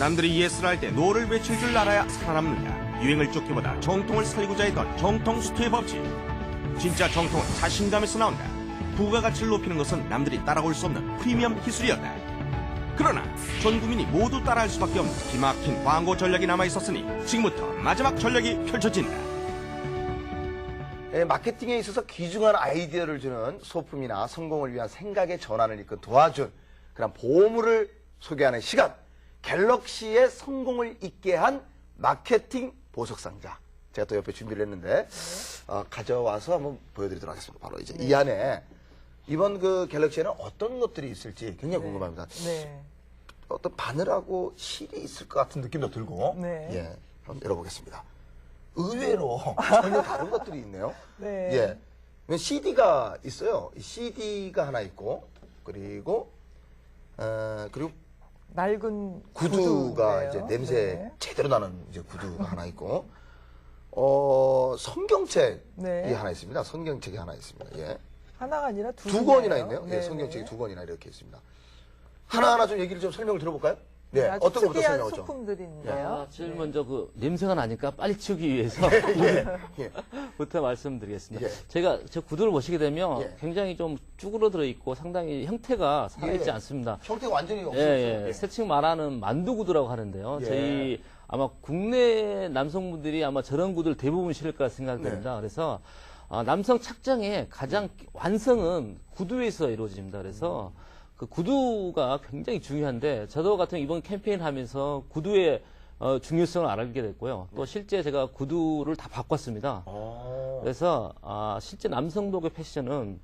남들이 예스를 할 때 노를 외칠 줄 알아야 살아남느냐. 유행을 쫓기보다 정통을 살리고자 했던 정통수트의 법칙. 진짜 정통은 자신감에서 나온다. 부가가치를 높이는 것은 남들이 따라올 수 없는 프리미엄 기술이었다. 그러나 전 국민이 모두 따라할 수밖에 없는 기막힌 광고 전략이 남아있었으니 지금부터 마지막 전략이 펼쳐진다. 마케팅에 있어서 귀중한 아이디어를 주는 소품이나 성공을 위한 생각의 전환을 이끌 도와준 그런 보물을 소개하는 시간. 갤럭시의 성공을 잇게 한 마케팅 보석상자. 제가 또 옆에 준비를 했는데 가져와서 한번 보여드리도록 하겠습니다. 바로 이제 이 안에 이번 그 갤럭시에는 어떤 것들이 있을지 굉장히 궁금합니다. 네. 어떤 바늘하고 실이 있을 것 같은 느낌도 들고. 네. 예, 한번 열어보겠습니다. 의외로 전혀 다른 것들이 있네요. 네. 예, CD가 있어요. CD가 하나 있고 그리고 낡은 구두가 구두인데요. 이제 냄새 네. 제대로 나는 이제 구두가 하나 있고 성경책이 네. 하나 있습니다. 성경책이 하나 있습니다. 예. 하나가 아니라 두 권이나 있네요. 네, 예, 성경책이 두 권이나 이렇게 있습니다. 하나하나 좀 얘기를 좀 설명을 들어볼까요? 네, 아주 어떤 것부터 특이한 설명하죠? 소품들인데요. 제일 먼저 그 냄새가 나니까 빨리 치우기 위해서 예. 부터 말씀드리겠습니다. 예. 제가 저 구두를 보시게 되면 예. 굉장히 좀 쭈그러들어 있고 상당히 형태가 살아있지 예. 않습니다. 형태가 완전히 예, 없었어요. 예. 예. 세칭 말하는 만두 구두라고 하는데요. 예. 저희 아마 국내 남성분들이 아마 저런 구두를 대부분 신을 거라 생각됩니다. 그래서 남성 착장의 가장 완성은 구두에서 이루어집니다. 그래서 그 구두가 굉장히 중요한데 저도 같은 이번 캠페인 하면서 구두의 중요성을 알게 됐고요. 또 실제 제가 구두를 다 바꿨습니다. 그래서 실제 남성복의 패션은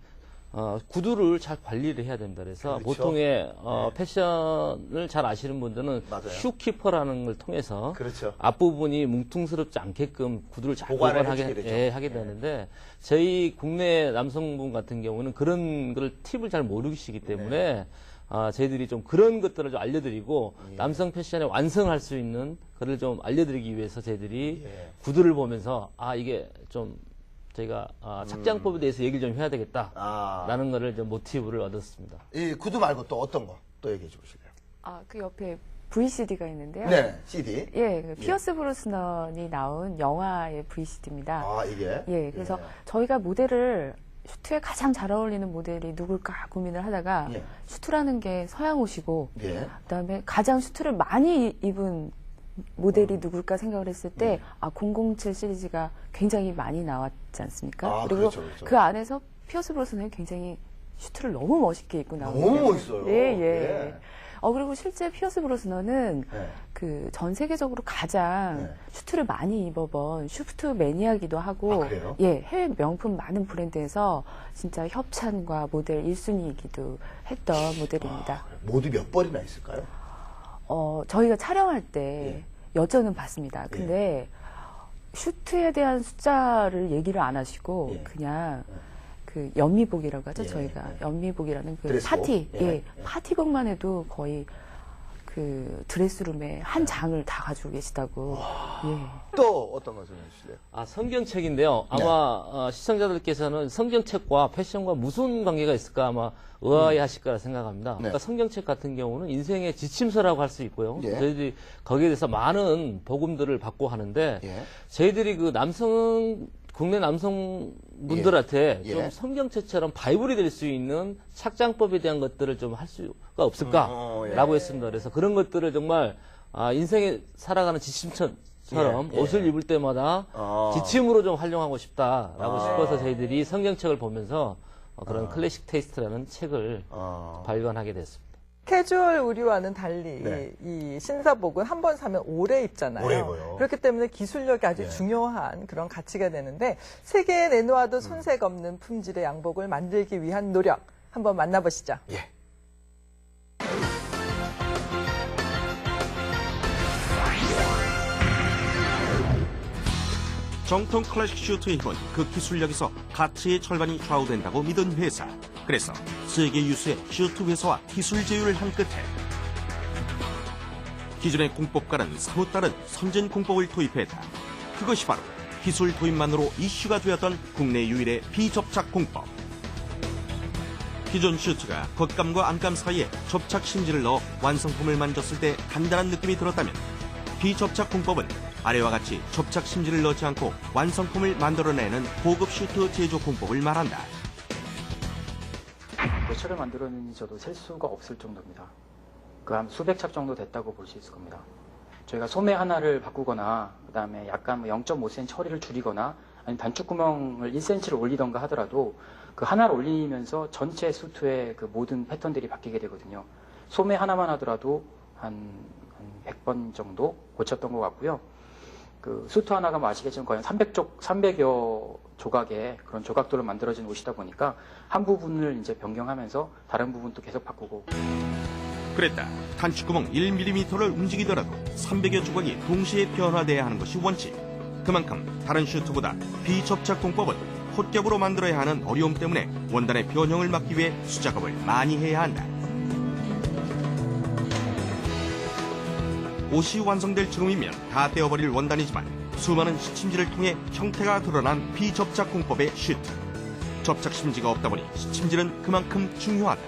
구두를 잘 관리를 해야 됩니다. 그래서 그렇죠. 보통의 패션을 잘 아시는 분들은 맞아요. 슈키퍼라는 걸 통해서 그렇죠. 앞부분이 뭉퉁스럽지 않게끔 구두를 잘 보관을 보관하게 해주게 되죠. 하게 되는데 저희 국내 남성분 같은 경우는 그런 걸 팁을 잘 모르시기 때문에 저희들이 좀 그런 것들을 좀 알려드리고 남성 패션의 완성을 할 수 있는 그걸 좀 알려드리기 위해서 저희들이 구두를 보면서 이게 좀 저희가 착장법에 대해서 얘기를 좀 해야 되겠다라는 거를 좀 모티브를 얻었습니다. 이 구두 말고 또 어떤 거 또 얘기해 주실래요? 그 옆에 VCD가 있는데요. 네, CD. 예, 그 피어스 브로스넌이 나온 영화의 VCD입니다. 이게. 예, 그래서 저희가 모델을 슈트에 가장 잘 어울리는 모델이 누굴까 고민을 하다가 예. 슈트라는 게 서양 옷이고 예. 그다음에 가장 슈트를 많이 입은 모델이 누굴까 생각을 했을 때 007 시리즈가 굉장히 많이 나왔지 않습니까? 그리고 그렇죠, 그렇죠. 그 안에서 피어스 브로스넌이 굉장히 슈트를 너무 멋있게 입고 나오거든요. 너무 멋있어요. 예. 예. 그리고 실제 피어스 브로스넌은 네. 그 전 세계적으로 가장 네. 슈트를 많이 입어본 슈트 매니아기도 하고, 그래요? 예, 해외 명품 많은 브랜드에서 진짜 협찬과 모델 1순위이기도 했던 모델입니다. 모두 몇 벌이나 있을까요? 저희가 촬영할 때 예. 여쭤는 봤습니다. 근데 슈트에 대한 숫자를 얘기를 안 하시고 예. 그냥 그 연미복이라고 하죠. 예. 저희가 연미복이라는 그 드레스복? 파티, 예. 파티복만 해도 거의 그 드레스룸에 한 장을 다 가지고 계시다고. 예. 또 어떤 거 설명해 주실래요? 성경책인데요. 아마 시청자들께서는 성경책과 패션과 무슨 관계가 있을까 아마 의아해하실 거라 생각합니다. 그러니까 성경책 같은 경우는 인생의 지침서라고 할 수 있고요. 예. 저희들이 거기에 대해서 많은 복음들을 받고 하는데 예. 저희들이 그 국내 남성분들한테 예. 좀 성경책처럼 바이블이 될 수 있는 착장법에 대한 것들을 좀 할 수가 없을까라고 했습니다. 그래서 그런 것들을 정말 인생에 살아가는 지침처럼 옷을 입을 때마다 지침으로 좀 활용하고 싶다라고 싶어서 저희들이 성경책을 보면서 그런 클래식 테이스트라는 책을 발견하게 됐습니다. 캐주얼 의류와는 달리 네. 이 신사복은 한 번 사면 오래 입잖아요. 오래 입어요. 그렇기 때문에 기술력이 아주 중요한 그런 가치가 되는데 세계에 내놓아도 손색 없는 품질의 양복을 만들기 위한 노력 한번 만나보시죠. 예. 정통 클래식 슈트의 힘은 그 기술력에서 가치의 절반이 좌우된다고 믿은 회사. 그래서 세계 유수의 슈트 회사와 기술 제휴를 한 끝에 기존의 공법과는 사뭇 다른 선진 공법을 도입했다. 그것이 바로 기술 도입만으로 이슈가 되었던 국내 유일의 비접착 공법. 기존 슈트가 겉감과 안감 사이에 접착 심지를 넣어 완성품을 만졌을 때 단단한 느낌이 들었다면 비접착 공법은 아래와 같이 접착 심지를 넣지 않고 완성품을 만들어내는 고급 슈트 제조 공법을 말한다. 몇 차를 만들었는지 저도 셀 수가 없을 정도입니다. 그 한 수백 착 정도 됐다고 볼 수 있을 겁니다. 저희가 소매 하나를 바꾸거나 그다음에 약간 0.5cm 처리를 줄이거나 아니면 단축구멍을 1cm를 올리던가 하더라도 그 하나를 올리면서 전체 수트의 그 모든 패턴들이 바뀌게 되거든요. 소매 하나만 하더라도 한 100번 정도 고쳤던 것 같고요. 그 수트 하나가 뭐 아시겠지만 거의 300여 조각의 그런 조각들로 만들어진 옷이다 보니까 한 부분을 이제 변경하면서 다른 부분도 계속 바꾸고. 그랬다. 단축구멍 1mm를 움직이더라도 300여 조각이 동시에 변화돼야 하는 것이 원칙. 그만큼 다른 슈트보다 비접착 공법은 헛겹으로 만들어야 하는 어려움 때문에 원단의 변형을 막기 위해 수작업을 많이 해야 한다. 옷이 완성될 즈음이면 다 떼어버릴 원단이지만 수많은 시침지를 통해 형태가 드러난 비접착 공법의 슈트. 접착 심지가 없다 보니 시침지는 그만큼 중요하다.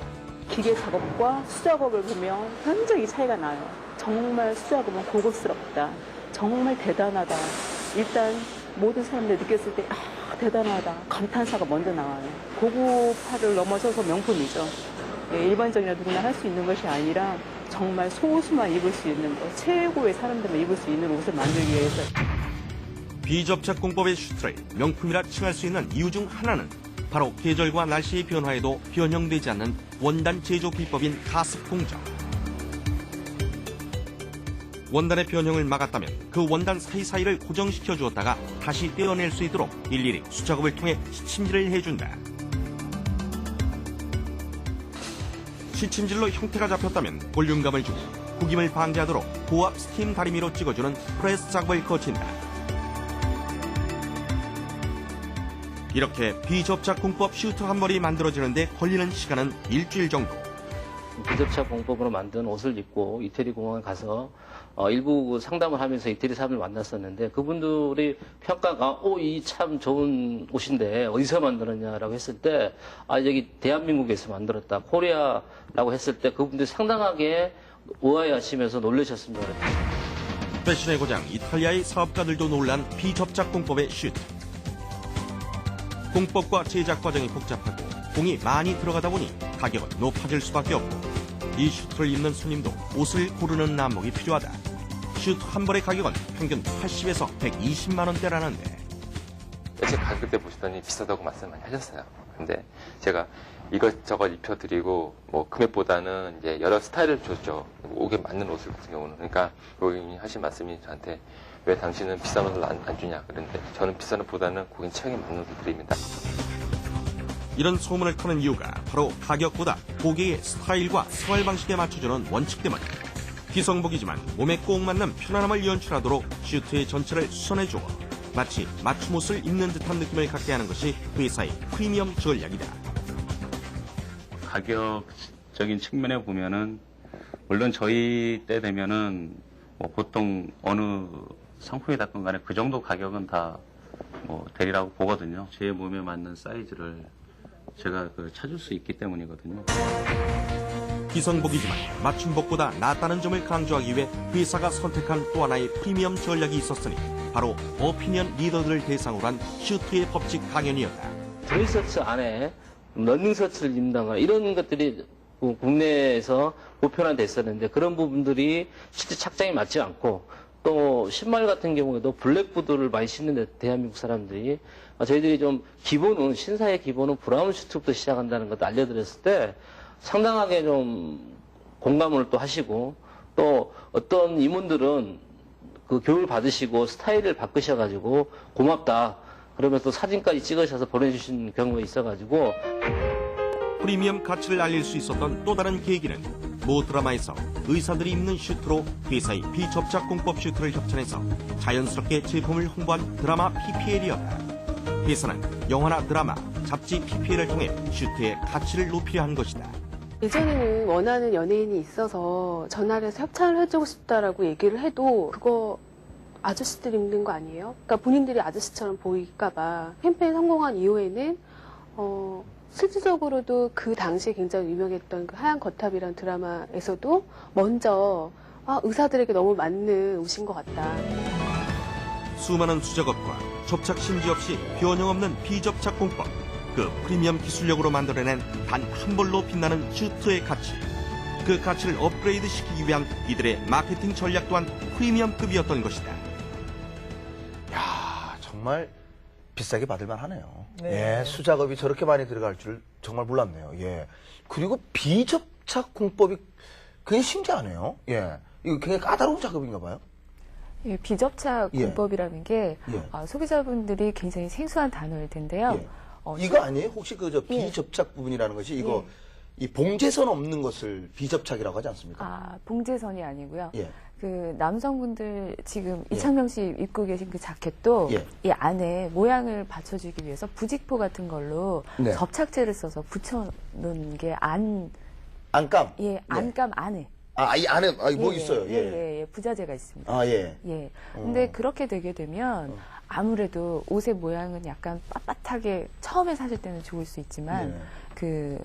기계 작업과 수작업을 보면 굉장히 차이가 나요. 정말 수작업은 고급스럽다. 정말 대단하다. 일단 모든 사람들이 느꼈을 때 대단하다. 감탄사가 먼저 나와요. 고급화를 넘어서서 명품이죠. 일반적이나 누구나 할 수 있는 것이 아니라 정말 소수만 입을 수 있는 것, 최고의 사람들만 입을 수 있는 옷을 만들기 위해서. 비접착 공법의 슈트를 명품이라 칭할 수 있는 이유 중 하나는 바로 계절과 날씨의 변화에도 변형되지 않는 원단 제조 비법인 가습 공정. 원단의 변형을 막았다면 그 원단 사이사이를 고정시켜 주었다가 다시 떼어낼 수 있도록 일일이 수작업을 통해 시침질을 해준다. 시침질로 형태가 잡혔다면 볼륨감을 주고 구김을 방지하도록 고압 스팀 다리미로 찍어주는 프레스 작업을 거친다. 이렇게 비접착 공법 슈트 한 벌이 만들어지는데 걸리는 시간은 일주일 정도. 비접착 공법으로 만든 옷을 입고 이태리 공항에 가서 일부 상담을 하면서 이태리 사람을 만났었는데 그분들이 평가가 이 참 좋은 옷인데 어디서 만들었냐라고 했을 때 여기 대한민국에서 만들었다 코리아라고 했을 때 그분들이 상당하게 의아해하시면서 놀라셨습니다. 패션의 고장 이탈리아의 사업가들도 놀란 비접착 공법의 슈트. 공법과 제작 과정이 복잡하고 공이 많이 들어가다 보니 가격은 높아질 수밖에 없고 이 슈트를 입는 손님도 옷을 고르는 안목이 필요하다. 슈트 한 벌의 가격은 평균 80에서 120만 원대라는데 제 가격대 보시더니 비싸다고 말씀 많이 하셨어요. 근데 제가 이것저것 입혀드리고 뭐 금액보다는 이제 여러 스타일을 줬죠. 옷에 맞는 옷을 같은 경우는. 그러니까 고객님이 하신 말씀이 저한테 왜 당신은 비싼 옷을 안 주냐 그런데 저는 비싼 옷보다는 고객님 체형에 맞는 옷을 드립니다. 이런 소문을 터는 이유가 바로 가격보다 고객의 스타일과 생활 방식에 맞춰주는 원칙 때문. 기성복이지만 몸에 꼭 맞는 편안함을 연출하도록 슈트의 전체를 수선해주어 마치 맞춤 옷을 입는 듯한 느낌을 갖게 하는 것이 회사의 프리미엄 전략이다. 가격적인 측면에 보면은 물론 저희 때 되면은 뭐 보통 어느 상품이 닿건 간에 그 정도 가격은 다 뭐 되리라고 보거든요. 제 몸에 맞는 사이즈를 제가 찾을 수 있기 때문이거든요. 기성복이지만 맞춤복보다 낫다는 점을 강조하기 위해 회사가 선택한 또 하나의 프리미엄 전략이 있었으니 바로 오피니언 리더들을 대상으로 한 슈트의 법칙 강연이었다. 드레스셔츠 안에 러닝셔츠를 입는다거나 이런 것들이 국내에서 보편화됐었는데 그런 부분들이 실제 착장에 맞지 않고 또 신발 같은 경우에도 블랙부드를 많이 신는데 대한민국 사람들이 저희들이 좀 기본은 신사의 기본은 브라운 슈트부터 시작한다는 것도 알려드렸을 때 상당하게 좀 공감을 또 하시고 또 어떤 임원들은 그 교육을 받으시고 스타일을 바꾸셔가지고 고맙다 그러면서 또 사진까지 찍으셔서 보내주신 경우가 있어가지고 프리미엄 가치를 알릴 수 있었던 또 다른 계기는 모 드라마에서 의사들이 입는 슈트로 회사의 비접착 공법 슈트를 협찬해서 자연스럽게 제품을 홍보한 드라마 PPL이었다. 회사는 영화나 드라마, 잡지 PPL을 통해 슈트의 가치를 높이려 한 것이다. 예전에는 원하는 연예인이 있어서 전화를 해서 협찬을 해주고 싶다라고 얘기를 해도 그거 아저씨들 입는 거 아니에요? 그러니까 본인들이 아저씨처럼 보일까봐 캠페인 성공한 이후에는 실질적으로도 그 당시에 굉장히 유명했던 그 하얀 거탑이라는 드라마에서도 먼저 의사들에게 너무 맞는 옷인 것 같다. 수많은 수작업과 접착 심지 없이 변형 없는 비접착 공법, 그 프리미엄 기술력으로 만들어낸 단 한 벌로 빛나는 슈트의 가치, 그 가치를 업그레이드 시키기 위한 이들의 마케팅 전략 또한 프리미엄급이었던 것이다. 야, 정말 비싸게 받을만 하네요. 네. 예, 수작업이 저렇게 많이 들어갈 줄 정말 몰랐네요. 예. 그리고 비접착 공법이 굉장히 신기하네요. 예. 이거 굉장히 까다로운 작업인가 봐요. 예, 비접착 예. 공법이라는 게 예. 소비자분들이 굉장히 생소한 단어일 텐데요. 예. 이거 아니에요? 혹시 그 저 비접착 부분이라는 것이 이거 이 봉제선 없는 것을 비접착이라고 하지 않습니까? 봉제선이 아니고요. 예. 그 남성분들 지금 이창명 씨 입고 계신 그 자켓도 예. 이 안에 모양을 받쳐주기 위해서 부직포 같은 걸로 네. 접착제를 써서 붙여놓은 게 안감. 안감 안에. 이 안에 뭐 예, 있어요. 예, 부자재가 있습니다. 예. 예. 근데 그렇게 되게 되면 아무래도 옷의 모양은 약간 빳빳하게 처음에 사실 때는 좋을 수 있지만 그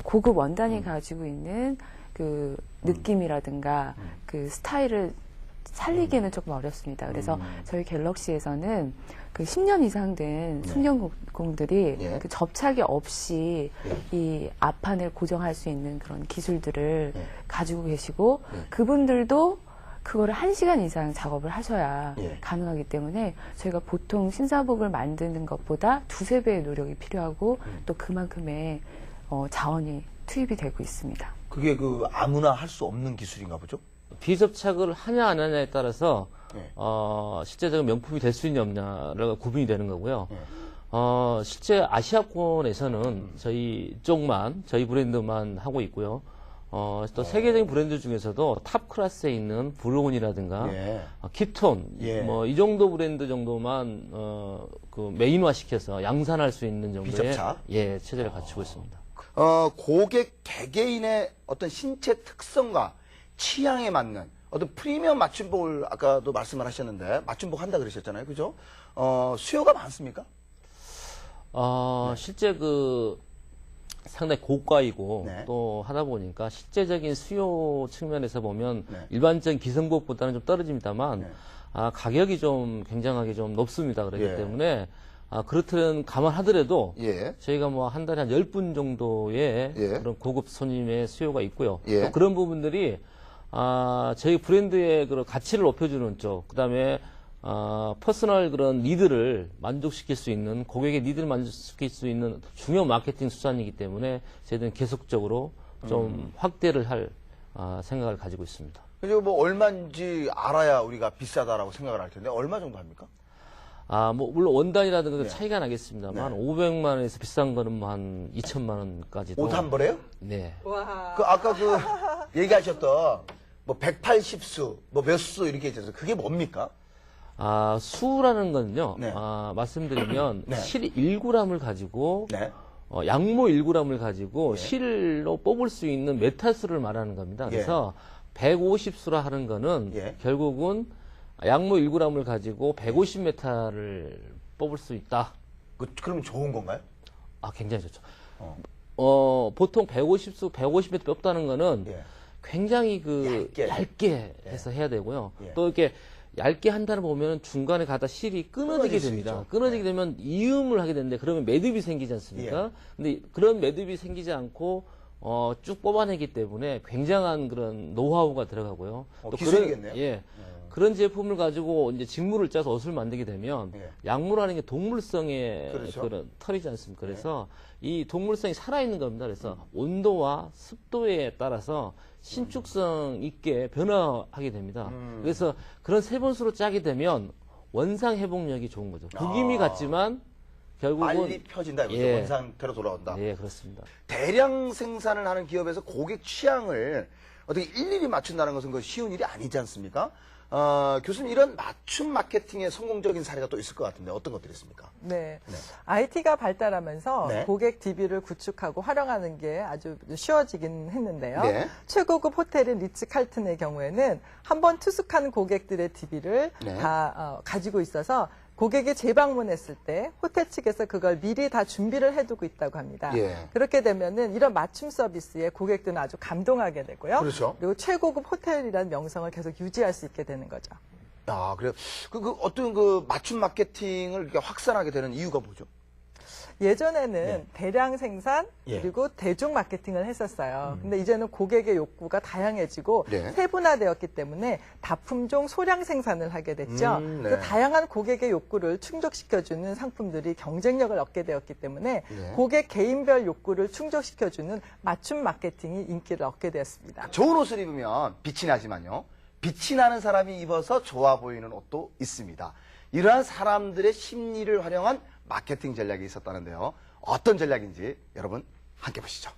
고급 원단이 가지고 있는 그 느낌이라든가 그 스타일을 살리기에는 조금 어렵습니다. 그래서 저희 갤럭시에서는 그 10년 이상 된 숙련공들이 그 접착이 없이 이 앞판을 고정할 수 있는 그런 기술들을 가지고 계시고 그분들도 그거를 1시간 이상 작업을 하셔야 가능하기 때문에 저희가 보통 신사복을 만드는 것보다 2~3배의 노력이 필요하고 또 그만큼의 자원이 투입이 되고 있습니다. 그게 그 아무나 할 수 없는 기술인가 보죠? 비접착을 하냐 안 하냐에 따라서 실제적인 명품이 될 수 있냐 없냐가 구분이 되는 거고요. 실제 아시아권에서는 저희 쪽만, 저희 브랜드만 하고 있고요. 또 세계적인 브랜드 중에서도 탑 클래스에 있는 블루온이라든가 키톤, 뭐 이 정도 브랜드 정도만 그 메인화 시켜서 양산할 수 있는 정도의 비접착? 체제를 갖추고 있습니다. 고객 개개인의 어떤 신체 특성과 취향에 맞는 어떤 프리미엄 맞춤복을 아까도 말씀을 하셨는데 맞춤복 한다 그러셨잖아요. 그죠? 수요가 많습니까? 실제 그 상당히 고가이고 네. 또 하다 보니까 실제적인 수요 측면에서 보면 일반적인 기성복보다는 좀 떨어집니다만 가격이 좀 굉장하게 좀 높습니다. 그렇기 때문에 그렇다는 감안하더라도 저희가 뭐 한 달에 한 10분 정도의 그런 고급 손님의 수요가 있고요. 또 그런 부분들이 저희 브랜드의 그런 가치를 높여주는 쪽, 그다음에 퍼스널 그런 니드를 만족시킬 수 있는, 고객의 니드를 만족시킬 수 있는 중요한 마케팅 수단이기 때문에 저희들은 계속적으로 좀 확대를 할 생각을 가지고 있습니다. 그리고 뭐 얼마인지 알아야 우리가 비싸다라고 생각을 할 텐데 얼마 정도 합니까? 뭐 물론 원단이라든가 차이가 나겠습니다만 500만 원에서 비싼 거는 뭐 한 2천만 원까지도. 옷 한 벌에요? 네. 와. 그 아까 그 얘기하셨던 뭐 180수, 뭐 몇 수 이렇게 있어서 그게 뭡니까? 수라는 건요. 말씀드리면 실 1g을 가지고 양모 1g을 가지고 실로 뽑을 수 있는 메탈수를 말하는 겁니다. 그래서 150수라 하는 거는 결국은 양모 1g을 가지고 150m를 뽑을 수 있다. 그럼 좋은 건가요? 굉장히 좋죠. 보통 150수, 150m 뽑다는 거는 굉장히 얇게 해서 해야 되고요. 또 이렇게 얇게 한다는 보면 중간에 가다 실이 끊어지게 됩니다. 끊어지게 되면 이음을 하게 되는데 그러면 매듭이 생기지 않습니까? 근데 그런 매듭이 생기지 않고 쭉 뽑아내기 때문에 굉장한 그런 노하우가 들어가고요. 또 기술이겠네요. 그런 제품을 가지고 이제 직물을 짜서 옷을 만들게 되면 약물하는 게 동물성의 그런 털이지 않습니까? 그래서 이 동물성이 살아있는 겁니다. 그래서 온도와 습도에 따라서 신축성 있게 변화하게 됩니다. 그래서 그런 세번수로 짜게 되면 원상 회복력이 좋은 거죠. 구김이 같지만 결국은 빨리 펴진다 이거죠. 원상태로 돌아온다. 예, 그렇습니다. 대량 생산을 하는 기업에서 고객 취향을 어떻게 일일이 맞춘다는 것은 그 쉬운 일이 아니지 않습니까? 교수님 이런 맞춤 마케팅의 성공적인 사례가 또 있을 것 같은데 어떤 것들이 있습니까? 네. IT가 발달하면서 고객 DB를 구축하고 활용하는 게 아주 쉬워지긴 했는데요. 최고급 호텔인 리츠칼튼의 경우에는 한번 투숙한 고객들의 DB를 다 가지고 있어서 고객이 재방문했을 때 호텔 측에서 그걸 미리 다 준비를 해두고 있다고 합니다. 예. 그렇게 되면은 이런 맞춤 서비스에 고객들은 아주 감동하게 되고요. 그렇죠. 그리고 최고급 호텔이라는 명성을 계속 유지할 수 있게 되는 거죠. 아, 그래요. 어떤 그 맞춤 마케팅을 이렇게 확산하게 되는 이유가 뭐죠? 예전에는 대량 생산 예. 그리고 대중 마케팅을 했었어요. 근데 이제는 고객의 욕구가 다양해지고 네. 세분화되었기 때문에 다품종 소량 생산을 하게 됐죠. 네. 그 다양한 고객의 욕구를 충족시켜주는 상품들이 경쟁력을 얻게 되었기 때문에 네. 고객 개인별 욕구를 충족시켜주는 맞춤 마케팅이 인기를 얻게 되었습니다. 좋은 옷을 입으면 빛이 나지만요. 빛이 나는 사람이 입어서 좋아 보이는 옷도 있습니다. 이러한 사람들의 심리를 활용한 마케팅 전략이 있었다는데요. 어떤 전략인지 여러분 함께 보시죠.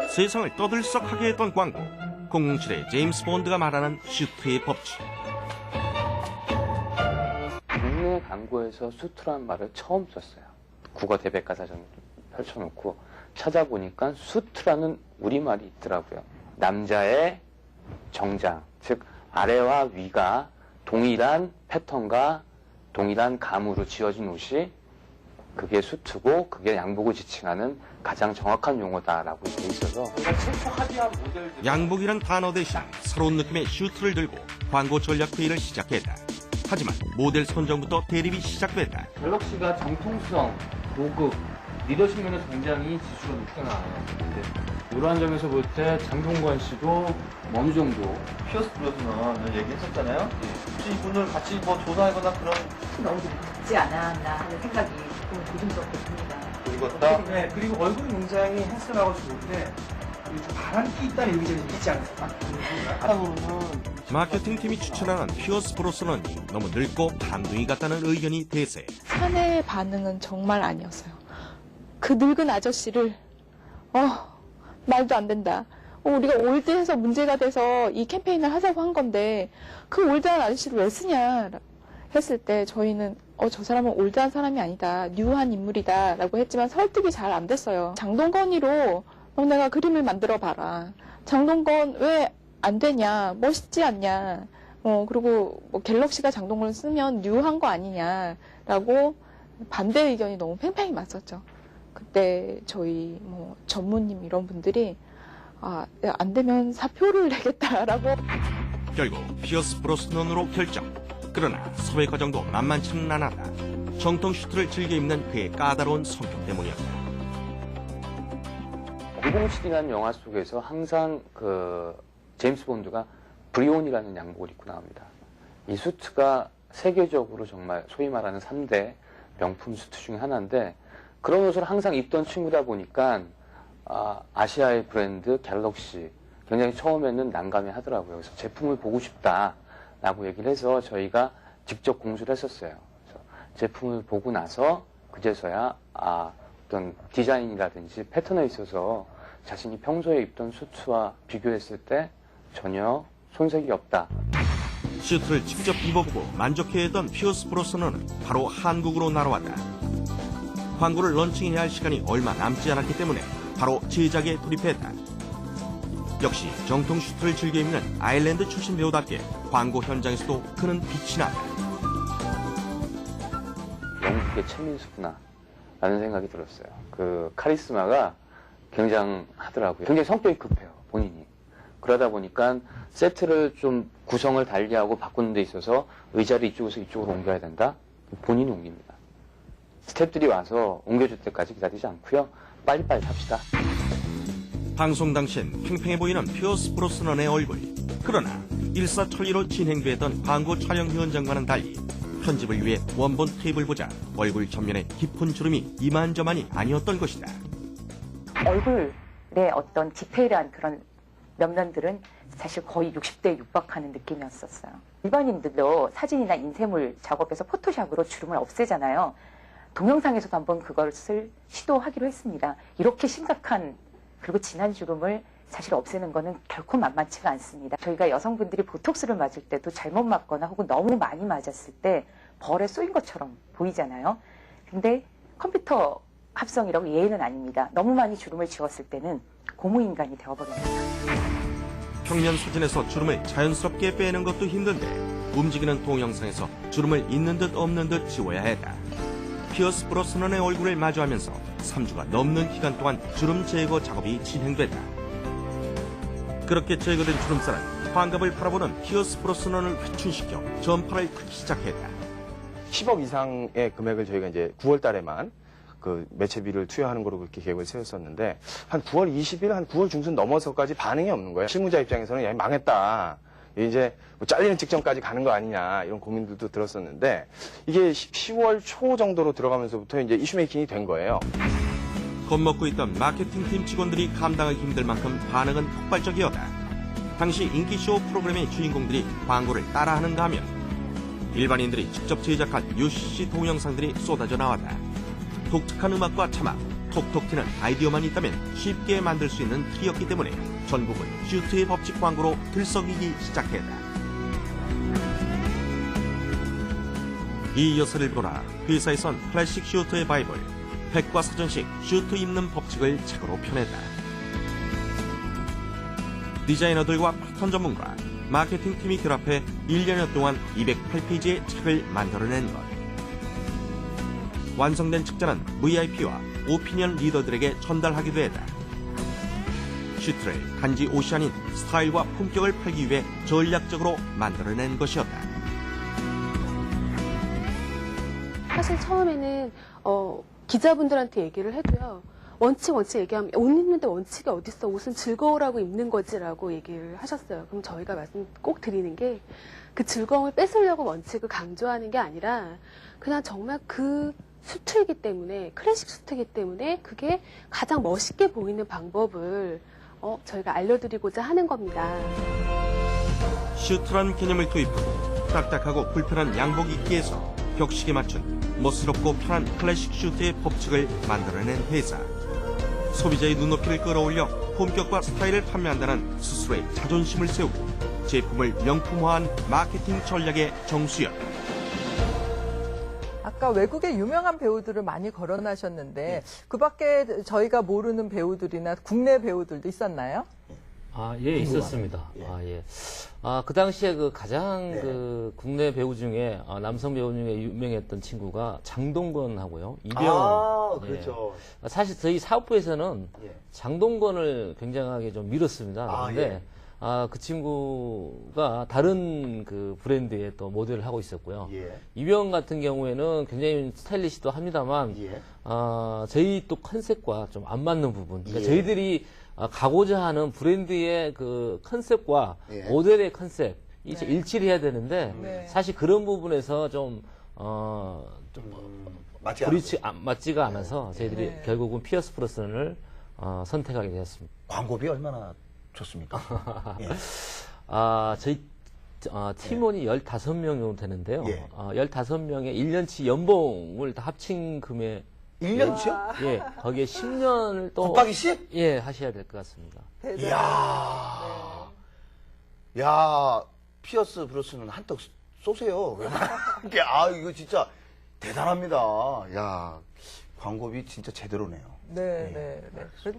세상을 떠들썩하게 했던 광고. 007의 제임스 본드가 말하는 슈트의 법칙. 국내 광고에서 수트란 말을 처음 썼어요. 국어 대백과사전 펼쳐놓고 찾아보니까 수트라는 우리말이 있더라고요. 남자의 정장, 즉 아래와 위가 동일한 패턴과 동일한 감으로 지어진 옷이 그게 수트고 그게 양복을 지칭하는 가장 정확한 용어다라고 돼 있어서 최초 합의한 모델 양복이란 단어 대신 새로운 느낌의 슈트를 들고 광고 전략 회의를 시작했다. 하지만 모델 선정부터 대립이 시작됐다. 갤럭시가 정통성, 고급, 리더십 면에서 굉장히 지수가 높게 나와요. 근데 이러한 점에서 볼 때 장동건 씨도 어느 정도 피어스 브로스는 얘기했었잖아요. 혹시 이분을 같이 뭐 조사하거나 그런 너무 좀 늦지 않았나 하는 생각이 조금 조심스럽게 듭니다. 읽었다? 네, 그리고 얼굴이 굉장히 핸섬하고 좋은데 좀 바람기 있다는 얘기 좀 있지 않습니까? 마케팅팀이 추천하는 피어스 브로스넌이 너무 늙고 밤둥이 같다는 의견이 대세. 사내의 반응은 정말 아니었어요. 그 늙은 아저씨를 말도 안 된다. 우리가 올드해서 문제가 돼서 이 캠페인을 하자고 한 건데 그 올드한 아저씨를 왜 쓰냐 했을 때 저희는 저 사람은 올드한 사람이 아니다. 뉴한 인물이다 라고 했지만 설득이 잘 안 됐어요. 장동건이로 내가 그림을 만들어 봐라. 장동건 왜 안 되냐. 멋있지 않냐. 그리고 뭐 갤럭시가 장동건을 쓰면 뉴한 거 아니냐라고 반대 의견이 너무 팽팽히 맞섰죠. 그때 저희 뭐 전무님 이런 분들이 안 되면 사표를 내겠다라고. 결국 피어스 브로스넌으로 결정. 그러나 섭외 과정도 만만치는 않았다. 정통 슈트를 즐겨 입는 그의 까다로운 성격 때문이었다. 007이라는 영화 속에서 항상 제임스 본드가 브리온이라는 양복을 입고 나옵니다. 이 수트가 세계적으로 정말 소위 말하는 3대 명품 수트 중에 하나인데 그런 옷을 항상 입던 친구다 보니까 아시아의 브랜드 갤럭시 굉장히 처음에는 난감해 하더라고요. 그래서 제품을 보고 싶다라고 얘기를 해서 저희가 직접 공수를 했었어요. 그래서 제품을 보고 나서 그제서야 어떤 디자인이라든지 패턴에 있어서 자신이 평소에 입던 수트와 비교했을 때 전혀 손색이 없다. 슈트를 직접 입어보고 만족해했던 피어스 브로스넌은 바로 한국으로 날아왔다. 광고를 런칭해야 할 시간이 얼마 남지 않았기 때문에 바로 제작에 돌입했다. 역시 정통 슈트를 즐겨 입는 아일랜드 출신 배우답게 광고 현장에서도 그는 빛이 났다. 영국의 최민수구나 라는 생각이 들었어요. 그 카리스마가 굉장하더라고요. 굉장히 성격이 급해요, 본인이. 그러다 보니까 세트를 좀 구성을 달리하고 바꾸는 데 있어서 의자를 이쪽에서 이쪽으로 옮겨야 된다? 본인이 옮깁니다. 스태프들이 와서 옮겨줄 때까지 기다리지 않고요. 빨리빨리 합시다. 방송 당시엔 팽팽해 보이는 피어스 브로스넌의 얼굴. 그러나 일사천리로 진행되던 광고 촬영 현장과는 달리 편집을 위해 원본 테이블 보자 얼굴 전면에 깊은 주름이 이만저만이 아니었던 것이다. 얼굴의 어떤 디테일한 그런 면면들은 사실 거의 60대에 육박하는 느낌이었었어요. 일반인들도 사진이나 인쇄물 작업에서 포토샵으로 주름을 없애잖아요. 동영상에서도 한번 그것을 시도하기로 했습니다. 이렇게 심각한 그리고 진한 주름을 사실 없애는 거는 결코 만만치가 않습니다. 저희가 여성분들이 보톡스를 맞을 때도 잘못 맞거나 혹은 너무 많이 맞았을 때 벌에 쏘인 것처럼 보이잖아요. 근데 컴퓨터 합성이라고 예의는 아닙니다. 너무 많이 주름을 지웠을 때는 고무인간이 되어버립니다. 평면 사진에서 주름을 자연스럽게 빼는 것도 힘든데 움직이는 동영상에서 주름을 있는 듯 없는 듯 지워야 했다. 피어스 브로스넌의 얼굴을 마주하면서 3주가 넘는 기간 동안 주름 제거 작업이 진행됐다. 그렇게 제거된 주름살은 환갑을 바라보는 피어스 브로스넌을 회춘시켜 전파를 크기 시작했다. 10억 이상의 금액을 저희가 이제 9월 달에만 그 매체비를 투여하는 거로 그렇게 계획을 세웠었는데 한 9월 20일, 한 9월 중순 넘어서까지 반응이 없는 거예요. 실무자 입장에서는 야, 망했다. 이제 뭐 잘리는 직전까지 가는 거 아니냐 이런 고민들도 들었었는데 이게 10월 초 정도로 들어가면서부터 이제 이슈 메이킹이 된 거예요. 겁먹고 있던 마케팅팀 직원들이 감당하기 힘들 만큼 반응은 폭발적이었다. 당시 인기쇼 프로그램의 주인공들이 광고를 따라하는가 하면 일반인들이 직접 제작한 UCC 동영상들이 쏟아져 나왔다. 독특한 음악과 자막, 톡톡 튀는 아이디어만 있다면 쉽게 만들 수 있는 틀이었기 때문에 전국은 슈트의 법칙 광고로 들썩이기 시작했다. 이 여세를 보라 회사에선 클래식 슈트의 바이블, 백과사전식 슈트 입는 법칙을 책으로 펴냈다. 디자이너들과 패턴 전문가, 마케팅팀이 결합해 1년여 동안 208페이지의 책을 만들어낸 것. 완성된 책자는 VIP와 오피니언 리더들에게 전달하기도 했다. 슈트를 단지 옷이 아닌 스타일과 품격을 팔기 위해 전략적으로 만들어낸 것이었다. 사실 처음에는 기자분들한테 얘기를 해도요. 원칙 얘기하면 옷 입는데 원칙이 어딨어. 옷은 즐거우라고 입는 거지라고 얘기를 하셨어요. 그럼 저희가 말씀 꼭 드리는 게 그 즐거움을 뺏으려고 원칙을 강조하는 게 아니라 그냥 정말 그 수트이기 때문에 클래식 수트이기 때문에 그게 가장 멋있게 보이는 방법을 저희가 알려드리고자 하는 겁니다. 슈트란 개념을 도입하고 딱딱하고 불편한 양복 입기에서 격식에 맞춘 멋스럽고 편한 클래식 슈트의 법칙을 만들어낸 회사. 소비자의 눈높이를 끌어올려 품격과 스타일을 판매한다는 스스로의 자존심을 세우고 제품을 명품화한 마케팅 전략의 정수였다. 아까 외국의 유명한 배우들을 많이 거론하셨는데 그 밖에 저희가 모르는 배우들이나 국내 배우들도 있었나요? 예, 있었습니다. 그 당시에 그 가장 그 국내 배우 중에, 남성 배우 중에 유명했던 친구가 장동건하고요. 이병헌. 그렇죠. 사실 저희 사업부에서는 장동건을 굉장하게 좀 밀었습니다. 그런데 그 친구가 다른 그 브랜드의 또 모델을 하고 있었고요. 이병헌 같은 경우에는 굉장히 스타일리시도 합니다만, 저희 또 컨셉과 좀 안 맞는 부분. 그러니까 저희들이 가고자 하는 브랜드의 그 컨셉과 모델의 컨셉, 일치를 해야 되는데, 사실 그런 부분에서 맞지가 않아서 저희들이 결국은 피어스 브로스넌을 선택하게 되었습니다. 광고비 얼마나 줬습니까? 저희 팀원이 15명 정도 되는데요. 15명의 1년치 연봉을 다 합친 금액. 1년치요? 예, 거기에 10년을 또. 곱하기 10? 예, 하셔야 될 것 같습니다. 야, 피어스 브로스는 한턱 쏘세요. 이거 진짜 대단합니다. 야, 광고비 진짜 제대로네요. 네.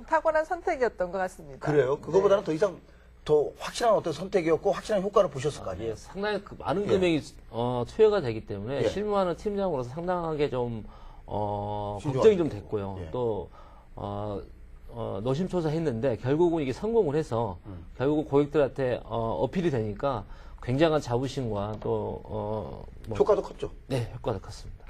탁월한 선택이었던 것 같습니다. 그래요? 그거보다는 더 이상 더 확실한 어떤 선택이었고 확실한 효과를 보셨을 거 아니에요? 상당히 많은 금액이 투여가 되기 때문에 실무하는 팀장으로서 상당하게 좀 걱정이 좀 됐고요. 또 노심초사했는데 결국은 이게 성공을 해서 결국은 고객들한테 어필이 되니까 굉장한 자부심과 또 효과도 컸죠. 네, 효과도 컸습니다.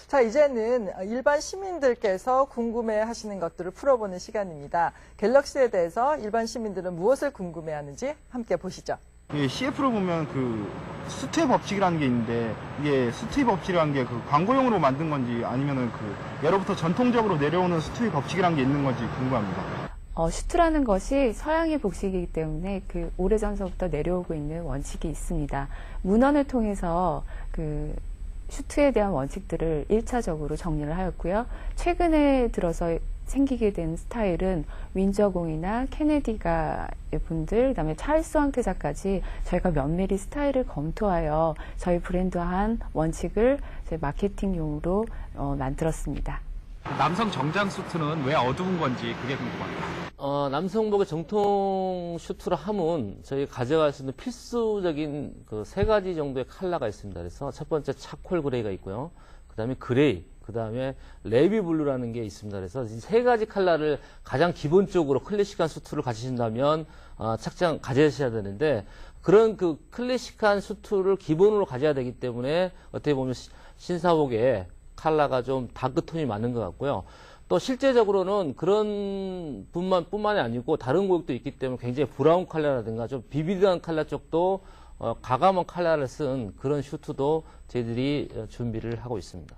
자, 이제는 일반 시민들께서 궁금해하시는 것들을 풀어보는 시간입니다. 갤럭시에 대해서 일반 시민들은 무엇을 궁금해하는지 함께 보시죠. CF로 보면 그 수트의 법칙이라는 게 있는데 이게 수트의 법칙이라는 게 그 광고용으로 만든 건지 아니면은 그 예로부터 전통적으로 내려오는 수트의 법칙이라는 게 있는 건지 궁금합니다. 슈트라는 것이 서양의 복식이기 때문에 그 오래전서부터 내려오고 있는 원칙이 있습니다. 문헌을 통해서 그 슈트에 대한 원칙들을 1차적으로 정리를 하였고요. 최근에 들어서 생기게 된 스타일은 윈저공이나 케네디가 분들, 그다음에 찰스 황태자까지 저희가 면밀히 스타일을 검토하여 저희 브랜드화한 원칙을 저희 마케팅용으로 만들었습니다. 남성 정장 수트는 왜 어두운 건지 그게 궁금합니다. 남성복의 정통 슈트를 하면 저희 가져갈 수 있는 필수적인 그 3가지 정도의 컬러가 있습니다. 그래서 첫 번째 차콜 그레이가 있고요. 그 다음에 그레이, 그 다음에 레비 블루라는 게 있습니다. 그래서 이 3가지 컬러를 가장 기본적으로 클래식한 수트를 가지신다면 착장 가져셔야 되는데 그런 그 클래식한 수트를 기본으로 가져야 되기 때문에 어떻게 보면 신사복에 컬러가 좀 다크톤이 많은 것 같고요. 또 실제적으로는 그런 뿐만이 아니고 다른 고객도 있기 때문에 굉장히 브라운 컬러라든가 좀 비비드한 컬러 쪽도 과감한 컬러를 쓴 그런 슈트도 저희들이 준비를 하고 있습니다.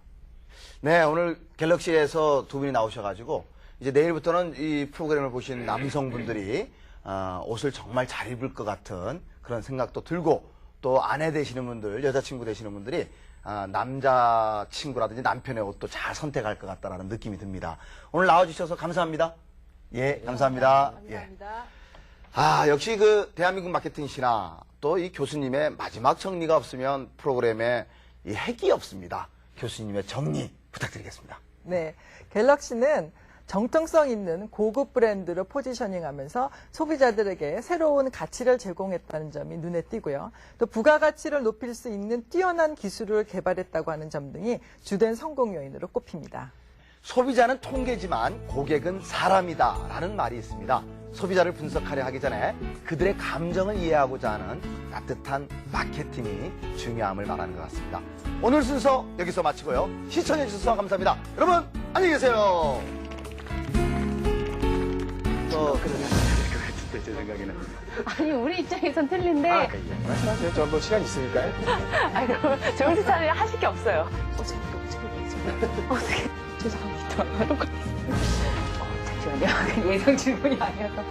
네, 오늘 갤럭시에서 두 분이 나오셔가지고 이제 내일부터는 이 프로그램을 보신 남성분들이 옷을 정말 잘 입을 것 같은 그런 생각도 들고 또 아내 되시는 분들, 여자친구 되시는 분들이 남자친구라든지 남편의 옷도 잘 선택할 것 같다라는 느낌이 듭니다. 오늘 나와주셔서 감사합니다. 예, 감사합니다. 감사합니다. 예. 역시 그 대한민국 마케팅 신화 또 이 교수님의 마지막 정리가 없으면 프로그램에 이 핵이 없습니다. 교수님의 정리 부탁드리겠습니다. 네, 갤럭시는 정통성 있는 고급 브랜드로 포지셔닝하면서 소비자들에게 새로운 가치를 제공했다는 점이 눈에 띄고요. 또 부가가치를 높일 수 있는 뛰어난 기술을 개발했다고 하는 점 등이 주된 성공 요인으로 꼽힙니다. 소비자는 통계지만 고객은 사람이다라는 말이 있습니다. 소비자를 분석하려 하기 전에 그들의 감정을 이해하고자 하는 따뜻한 마케팅이 중요함을 말하는 것 같습니다. 오늘 순서 여기서 마치고요. 시청해 주셔서 감사합니다. 여러분 안녕히 계세요. 제 생각에는. 아니 우리 입장에선 틀린데. 말씀하세요. 저 뭐 시간 있으니까요. 아니 그럼 정신 차려 하실 게 없어요. 어떻게 죄송합니다. 하러 가겠습니다. 잠시만요. 예상 질문이 아니어서.